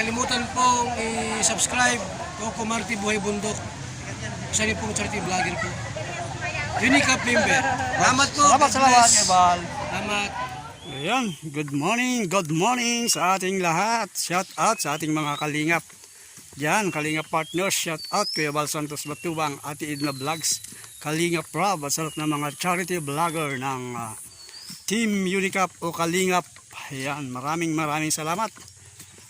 kalimutan pong i-subscribe Coco Marty Buhay Bundok. Isa rin pong charity vlogger po. Unicap member. Salamat po. Salamat, Ebal. Salamat. Ayan, good morning sa ating lahat. Shout out sa ating mga kalingap. Yan, kalingap partners, shout out Kuya Bal Santos Batubang, Ate Edna Vlogs, Kalingap Rob, at sarap ng mga charity vlogger ng Team Unicap o Kalingap. Ayan, maraming salamat.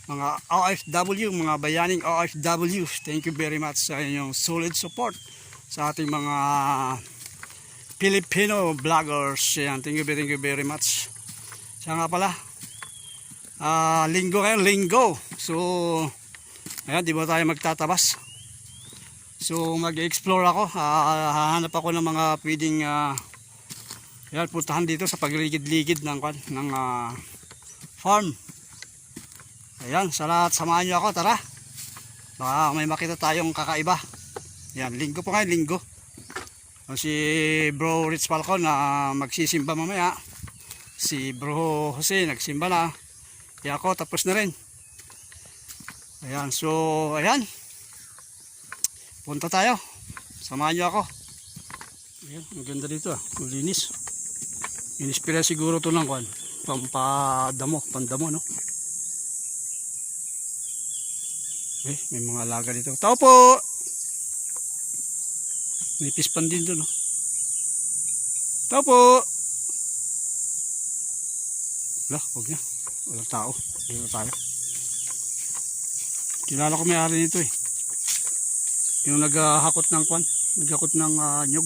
Mga OFW, mga bayaning OFW, thank you very much sa inyong solid support sa ating mga Filipino vloggers. Ayan, thank you very much. Siya nga pala, linggo ngayon, linggo. So, ayan, di ba tayo magtatabas? So, mag-explore ako. Hahanap ako ng mga pwedeng ayan, puntahan dito sa pagligid-ligid ng farm. Ayan, sa lahat, samahan nyo ako, tara. Baka may makita tayong kakaiba. Ayan, linggo po ngayon, linggo. Si Bro Rich Falcon na magsisimba mamaya. Si Bro Jose nagsimba na. Kaya ako tapos na rin. Ayan, so ayan. Punta tayo. Samahan niyo ako. Ayan, ang ganda dito ah. Malinis. Inispira siguro to ng kwan. Pandamo, no? May mga alaga dito. Tao po! May pispan din doon, no? Tao po! Wala, huwag niya. Walang tao. Dito tayo. Kilala ko may-ari nito eh. Yung naghahakot ng kwan. Naghakot ng nyug.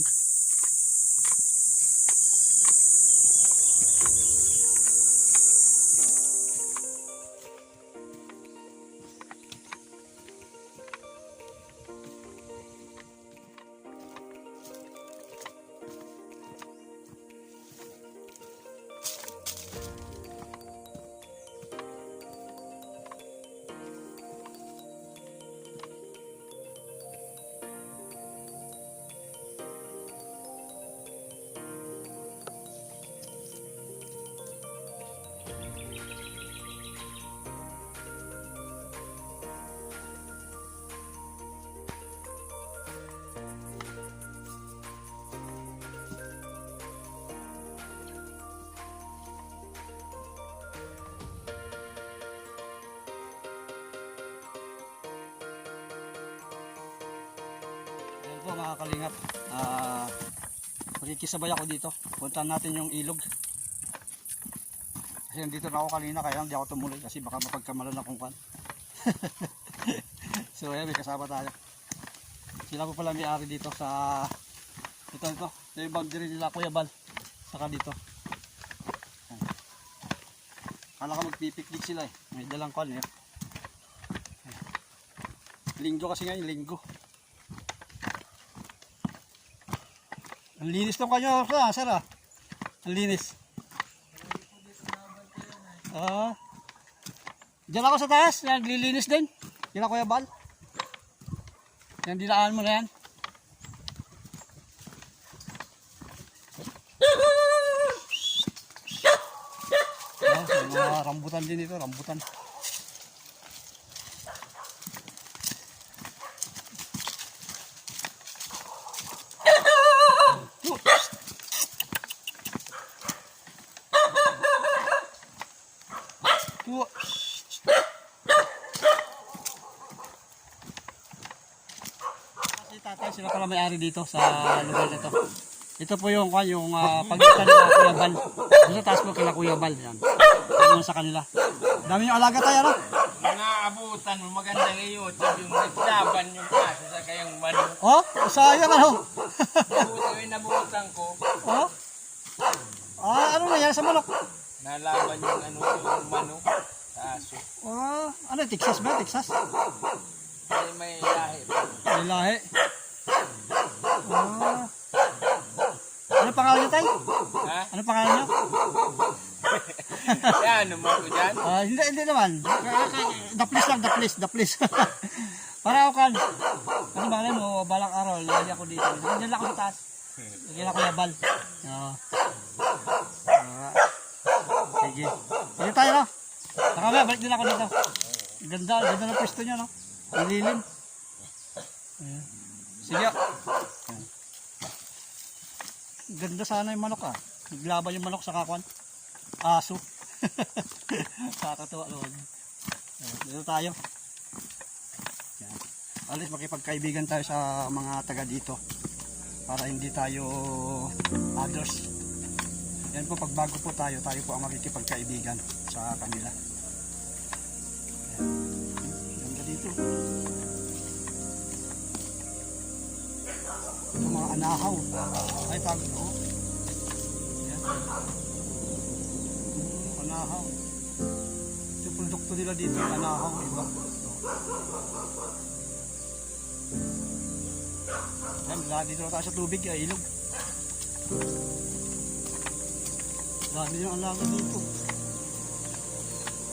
Po mga kalingap, makikisabay ako dito. Puntahan natin yung ilog. Kasi nandito na ako kanina, kaya hindi ako tumuloy kasi baka mapagkamalan akong kwan. So ayan, may kasama tayo. Sila po pala may-ari dito sa ito yung boundary nila Kuya Bal. Saka dito. Kala ka magpipiknik sila eh. May dalang kwan eh. Linggo kasi ngayon, linggo. Ang linis ng kanyo, sir ah. Ang linis. Diyan ako sa taas, naglilinis din. Yan ako Kuya Bal. Yan, dinaan mo na yan. Mga rambutan din ito, rambutan. Tatay, sila pala may-ari dito sa lugar nito. Ito po yung pagitan ng Kuya Bal. Dito taas po kila Kuya Bal. Yan. Yan sa kanila. Dami yung alaga tayo, no? Naabutan mo, maganda ng YouTube yung nagsaban yung kaso sa kayang manok. Oh, sayang ano? Nabutan ko. Oh? Ano nangyari sa manok? Nalaban yung yung manok. Kaso. Ano, Texas ba? Texas? May lahi. May lahi. Ano pangalan niyo tayo? Ha? Ano pangalan niyo? Yan, naman ko dyan. Hindi naman. The please. Para ako kan. Ano ba mo, balang araw, lagi ako dito. Diyan lang ako sa taas. Lagyan ako yabal. Sige. Dito tayo, no? Balik din ako dito. Ganda ng pwesto niya, no? Ang lilim. Ayan. Sige. Ayan. Ganda sana yung manok ah. Naglaban yung manok sa kakuan. Aso. Kakatuwa naman. Ayan. Dito tayo. Ayan. Alis makipagkaibigan tayo sa mga taga dito. Para hindi tayo others. Yan po, pagbago po tayo po ang makikipagkaibigan sa kanila. Ayan. Ganda dito. Ito mga anahaw. Ay, pag oh. Ayan. Anahaw. Ito yung produkto nila dito, anahaw, iba. Ayan, lahat dito tayo sa tubig, ilog. Dami yung alaga dito.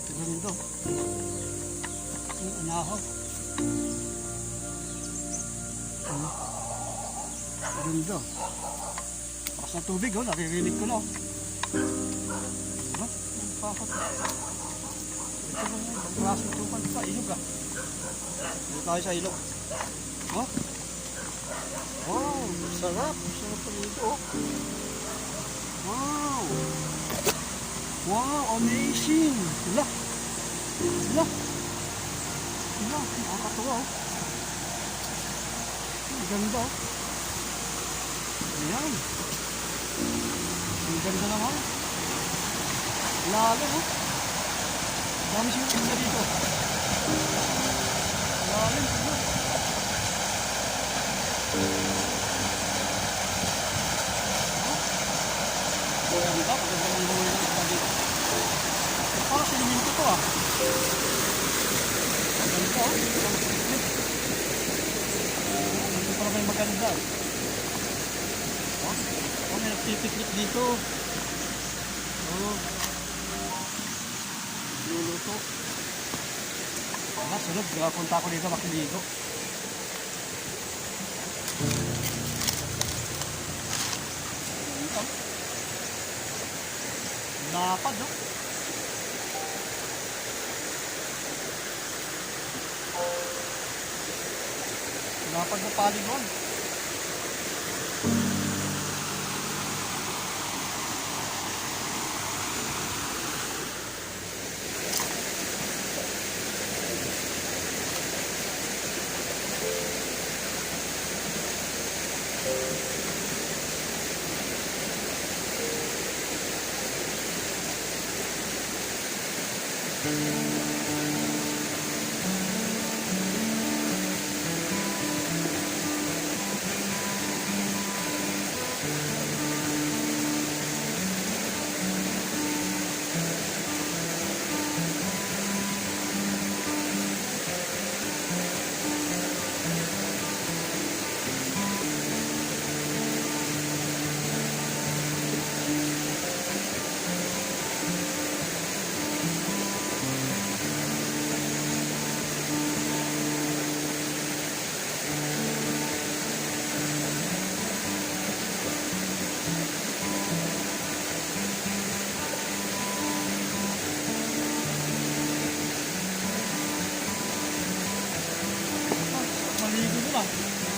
Ito rin ito. Yung anahaw. Ganda. Pakas na tubig, oh, naririnig ko na. Oh. Diba? Pakot. Ito lang yun, ang klaseng tupan pa, ilog ah. Dito tayo sa ilog. Oh. Wow, sarap. Sarap pa dito, oh. Wow. Wow, amazing. Wala. Wala. Wala, nakakatawa, oh. Ang ganda, oh. Ayan. Ang ganda naman. Lalo, oh. Dami siya na dito. Lalim, siguro. Ang ganda, pagkaganda ng buhay ng isda dito. Parang siniminto to, ah. Ang ganda, oh. Hindi pa naman maganda. Oh, may nagpipiknik dito. Oh. Luluto. Sunod, punta ako dito makiligo. Lapad, no? Lapad na paligon.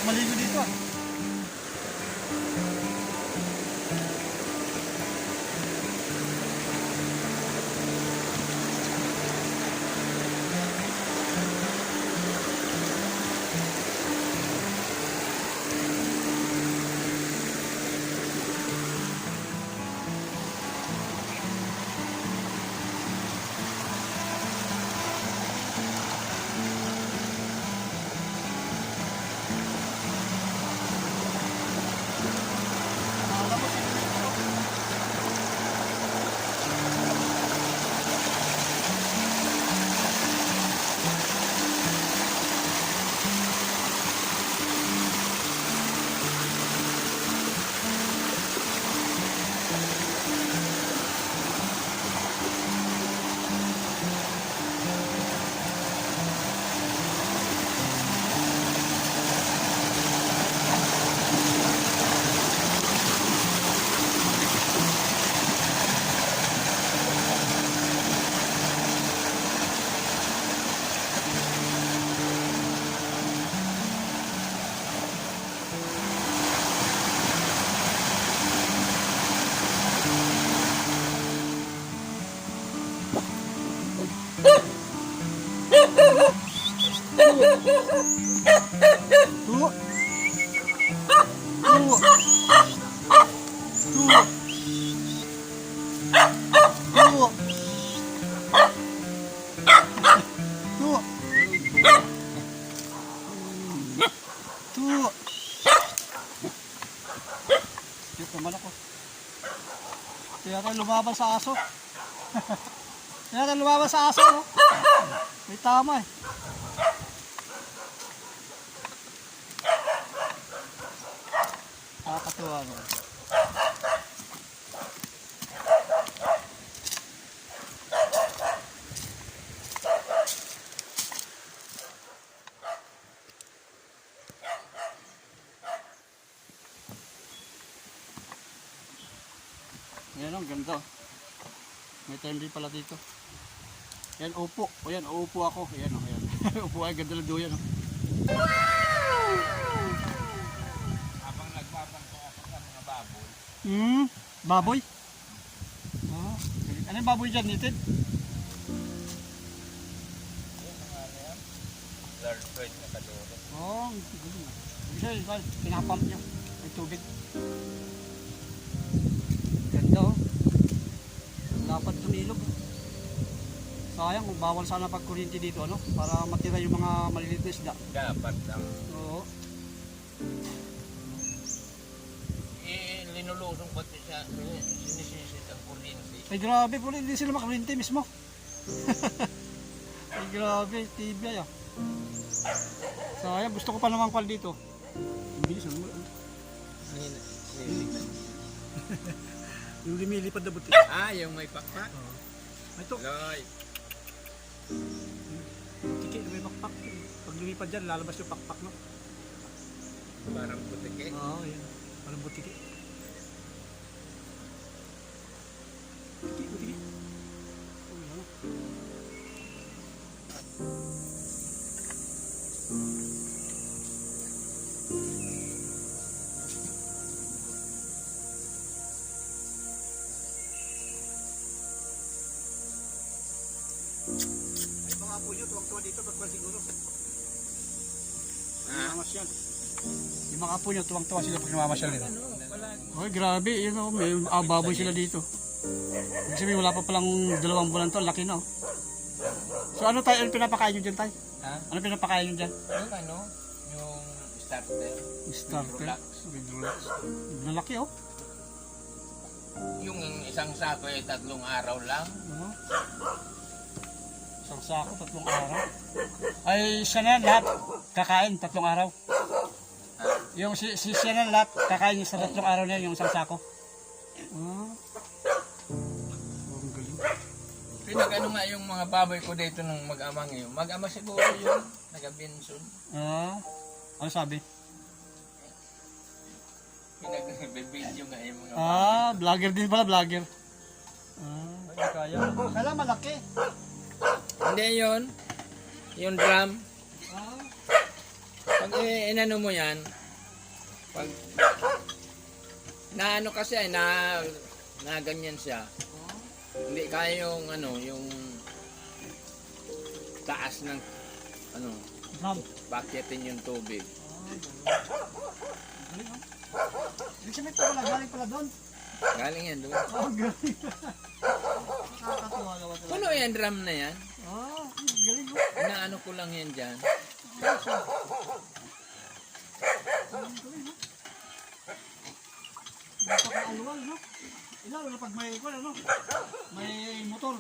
Maligo dito ah. Tuwo. Tuwo. Tuwo. Tuwo. Tuwo. Tuwo. Dito naman ako. Kaya tayo lumaban sa aso. Kaya tayo lumaban sa aso, no? May tama eh. Nakakatuwa, no? Yan ang ganda. May time pala dito. Yan, upo. O yan, uupo ako. Ayan, o, ayan. Upo ay ganda lang doon yan. O. Habang nagbabangko ako sa mga baboy. Baboy? Oh, ano yung baboy dyan, native? Lord Fred na kaloro. Oh, galing. Isa yun, pinapump niya. May tubig. Ganda, oh. Dapat tumilog. Sayang kung bawal sana pagkuryente dito, ano? Para matira yung mga maliliit na isda. Dapat lang. Oo. Linulusong pati siya. Sinisisit ang kuryente. Ay grabe po, hindi sila makakuryente mismo. Ay grabe, tibay ah. Sayang, gusto ko pa namang pal dito. Hindi, saan mo? Yung lumilipad na buti. Yung may pakpak. Ay to, Loy. tiki, may pakpak. Pag lumipad dyan, lalabas yung pakpak, no? Parang butike. Oo, yan. Parang butiki. Butiki. Oh, yan. Ay, mga apo nyo, tuwang-tuwa dito, pagkuhan siguro. Namamasyal. Yung mga apo nyo, tuwang-tuwa sila pag namamasyal nila. Ay, grabe, yun o, may baboy sila dito. Ibig sabihin, wala pa palang 2 buwan to, laki na o. So ano tayo, ano pinapakain nyo dyan tayo? Ha? Ano pinapakain nyo dyan? Yung ano? Yung starter. Starter. Relax. With relax. Lalaki o. Yung isang sako ay 3 araw lang. Ano? Isang sako, 3 araw. Ay, siya na yan lahat. Kakain, 3 araw. Yung si siya na lahat, kakain niya sa 3 araw na yun, yung isang sako. Ah. Oh, ang galing. Pinag-ano nga yung mga baboy ko dito nung mag-ama ngayon. Mag-ama siguro yung nag-Benson. Ah. Ano sabi? Pinag-video nga yung mga Ah, vlogger din pala, vlogger. Ah, ay, kaya. Kala malaki. Hindi yun. Yung drum. Ah. Pag inano mo yan, pag na ano kasi ay na ganyan siya. Hindi kaya yung ano, yung taas ng ano, Drum. bakyatin yung tubig. Galing, oh. Ibig sabihin ito pala, galing pala doon. Galing yan doon. Oh, galing. Nakakatuwa naman talaga. Puno yan drum na yan. Ah, galing, oh. Inaano ko lang yan dyan. Galing, oh. Napaka-aluwal, no? Lalo na pag may, ano, may motor.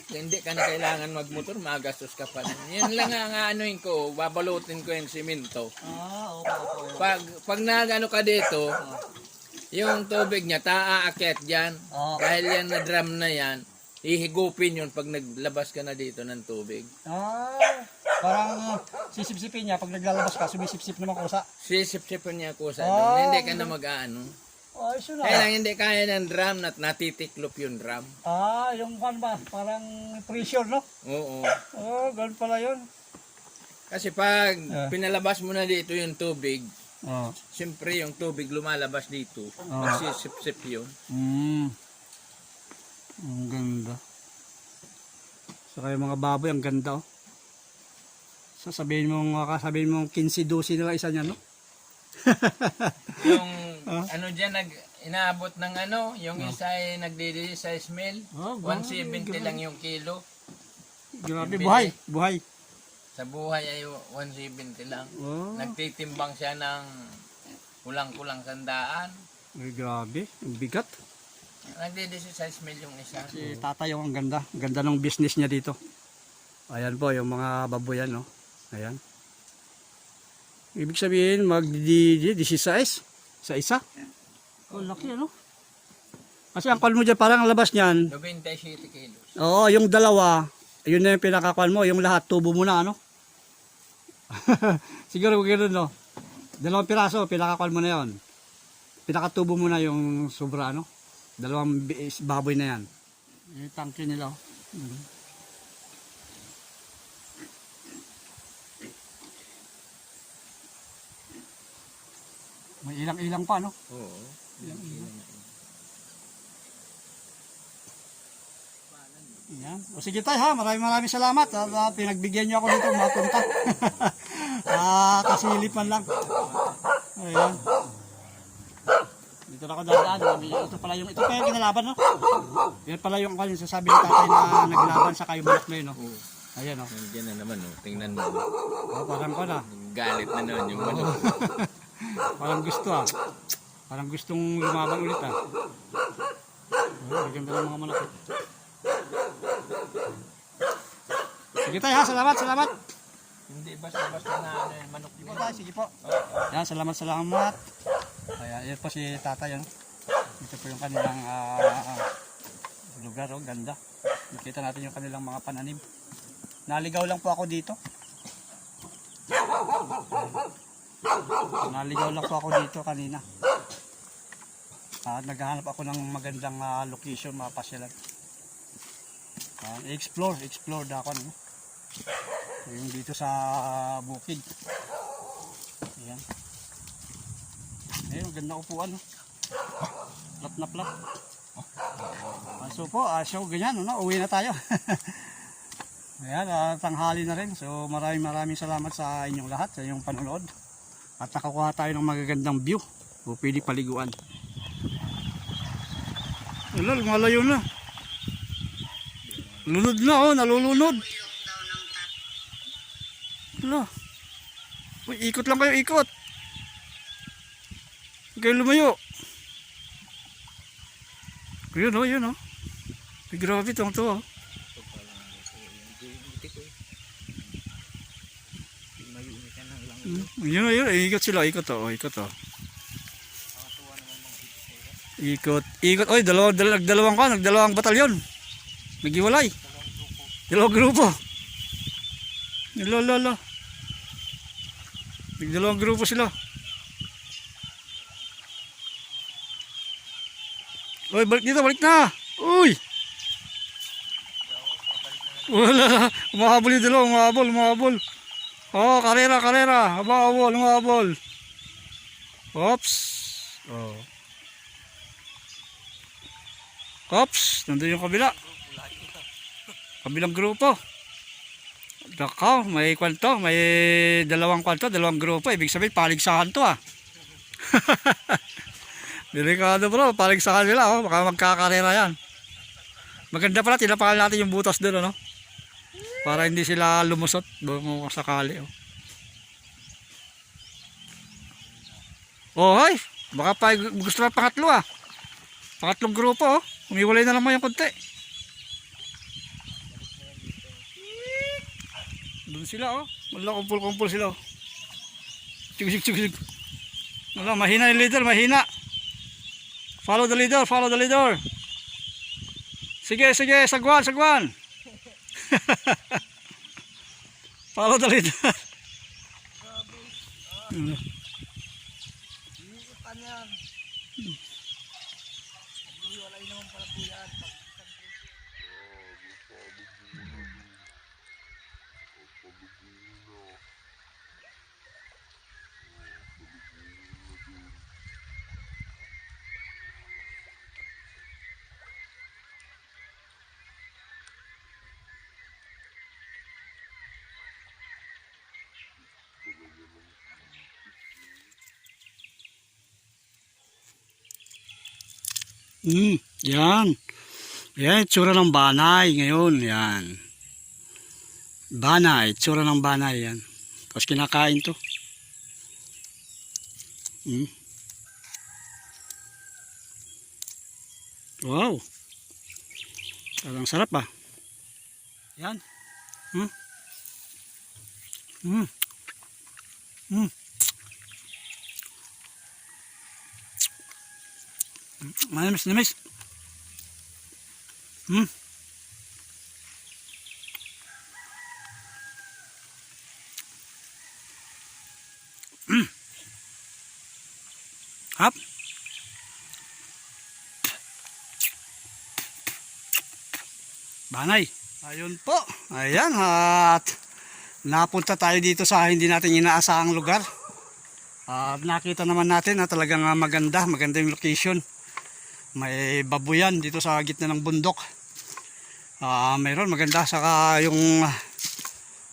Hindi ka na kailangan magmotor, magastos ka pa. Yan lang ang aanoin ko, babalutin ko yung simento. Ah, okay. Pag nagano ka dito, yung tubig niya, taaakyat dyan. Oo. Dahil yan na drum na yan, ihigupin yun pag naglabas ka na dito ng tubig. Ah, parang sisip-sipin niya. Pag naglalabas ka, sumisip-sip naman kusa. Sisip-sipin niya ko sa Ah, doon. Hindi ka na mag-aano. Oh, ayos yun Kaya ah. lang hindi kaya ng drum, natitiklop yung drum. Ah, yung kan ba? Parang pressure, no? Oo. Oh, ganun pala yun. Kasi pag Ah. pinalabas mo na dito yung tubig, Oh. siyempre yung tubig lumalabas dito. Ah. Magsisip-sip yun. Ang ganda. Saka yung mga baboy, ang ganda, oh. Sasabihin mong 15-12 na lang isa niya, no? Yung ano dyan, inaabot ng ano, yung isa ay nagdidili sa mil, Oh, 170 lang yung kilo. Grabe, Yung buhay. Sa buhay ay 170 lang. Oh, Nagtitimbang siya ng kulang-kulang 100. ay, grabe, ang bigat. Nagdidili sa mil yung isa. Si tatay yung ang ganda. Ang ganda ng business niya dito. Ayan po, yung mga baboyan, no? Ayan. Ibig sabihin, mag-16 sa isa. Oh, laki, ano? Kasi ang call mo dyan, parang ang labas niyan. 97 kilos. Oo, yung dalawa, yun na yung pinakakuan mo. Yung lahat, tubo mo na, ano? Siguro gano'n, no? 2 piraso, pinakakuan mo na yon. Pinakatubo mo na yung sobra, ano? 2 baboy na yan. Yung tangke nila, oh. May ilang-ilang pa, no? Oo. Yan. O sige tayo ha, maraming salamat. Pinagbigyan niyo ako dito mapunta. Kasilipan lang. Ayan. Dito na ako dadaan. Ito pala yung kinalaban, no? Yan pala yung sasabi ng tatay na naglaban sa kayo manok na yun, no? Ayan, no? Nandiyan na naman, oh. Tingnan mo. Parang ko na. Galit na naman yung manok. Parang gusto, ah. Parang gustong lumaban ulit, ah. Bigyan pa ng mga manok. Sige tayo ha, salamat. Hindi basta-basta na ano, yung manok Sige po tayo, sige po. Yan, salamat. Ayan, yan po si tatay, ano. Ito po yung kanilang lugar, oh, ganda. Nakita natin yung kanilang mga pananim. Naligaw lang po ako dito. Kanina. Naghahanap ako ng magandang location, mapasyalan. Explore na ako, no? Yung dito sa bukid. Ayan. Ayun, ganda upuan, no? Plap. So po, so ganyan, no? Uwi na tayo. Ayan, tanghali na rin. So maraming salamat sa inyong lahat, sa inyong panonood. At nakakuha tayo ng magagandang view. O pwede paliguan. Wala, lumalayo na. Lunod na, oh, nalulunod. Wala. Uy, ikot lang kayo, ikot. Huwag kayo lumayo. Yun, oh. Ay, grabe itong to, oh. Yun, ikot sila, ikot, oh. Ikot. Oy, nagdalawang batalyon. Naghiwalay. 2 grupo. Lolo. 2 grupo sila. Oy, balik na. Uy. Wala. Umahabol yung dalawa, umahabol. Oh, karera. Umahabol. Oops. Oh. Oops, nandun yung kabilang grupo. Dakaw, may 2 kwanto, 2 grupo. Ibig sabihin, paligsahan to, ah. Delikado, bro, paligsahan nila, oh. Baka magkakarera yan. Maganda pala, tinapakan natin yung butas doon, ano? Para hindi sila lumusot kung sakali, oh. Oh, hay, baka gusto na pangatlo, ah. Pangatlong grupo, oh. Umiwalay na naman yung konti. Doon sila, oh. Wala, kumpul sila, oh. Chug. Wala, mahina yung leader, mahina. Follow the leader. Sige, sagwan. Follow the leader. Yan. Yan, itsura ng banay ngayon. Yan. Banay, itsura ng banay yan. Tapos kinakain to. Wow. Parang sarap ah. Yan. Manamis. Hap. Banay. Ayun po. Ayan at napunta tayo dito sa hindi natin inaasahang lugar. At nakita naman natin na talagang maganda yung location. May babuyan dito sa gitna ng bundok. Mayroon maganda saka yung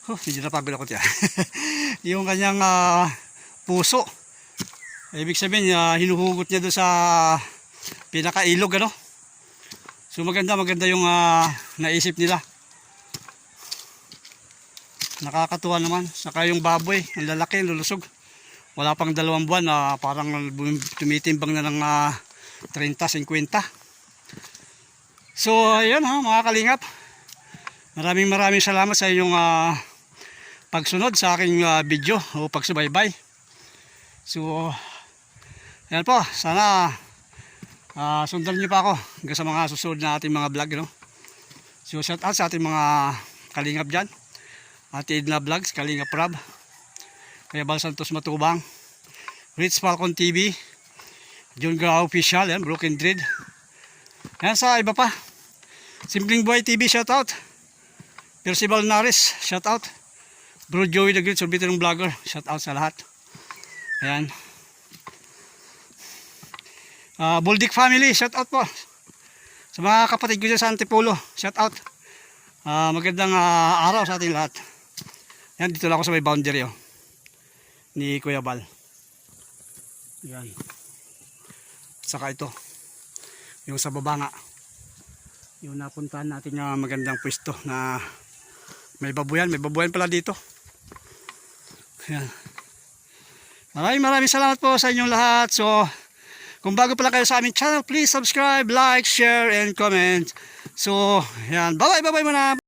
medyo napagod ako tiyan. Yung kanyang puso. Ibig sabihin hinuhugot niya doon sa pinakailog ano. So maganda yung naisip nila. Nakakatuwa naman. Saka yung baboy, ang lalaki, lulusog. Wala pang 2 buwan na parang tumitimbang na ng 30-50. So ayun mga kalingap. Maraming salamat sa inyong pagsunod sa aking video o pagsubaybay. So ayan po, sana sundan niyo pa ako hanggang sa mga susunod na ating mga vlog no? So shout out sa ating mga kalingap dyan. Ate Edna Vlogs, Kalingap Rab, Kuya Bal Santos Matubang, Rich Falcon TV, John Grau Official, yan, Broken Dread. Yan sa iba pa. Simpleng Buhay TV, shout out. Percival Nares, shout out. Bro Joey the Great, Sorbitong Vlogger, shout out sa lahat. Ayan. Buldik Family, shout out po. Sa mga kapatid ko dyan sa Antipolo, shout out. Magandang araw sa ating lahat. Yan, dito lang ako sa may boundary ni Kuya Bal. Yan. Saka ito. Yung sa baba nga. Yung napuntahan natin yung magandang pwesto na may babuyan. May babuyan pala dito. Yan. Maraming salamat po sa inyong lahat. So, kung bago pala kayo sa aming channel, please subscribe, like, share, and comment. So, yan. Bye-bye muna.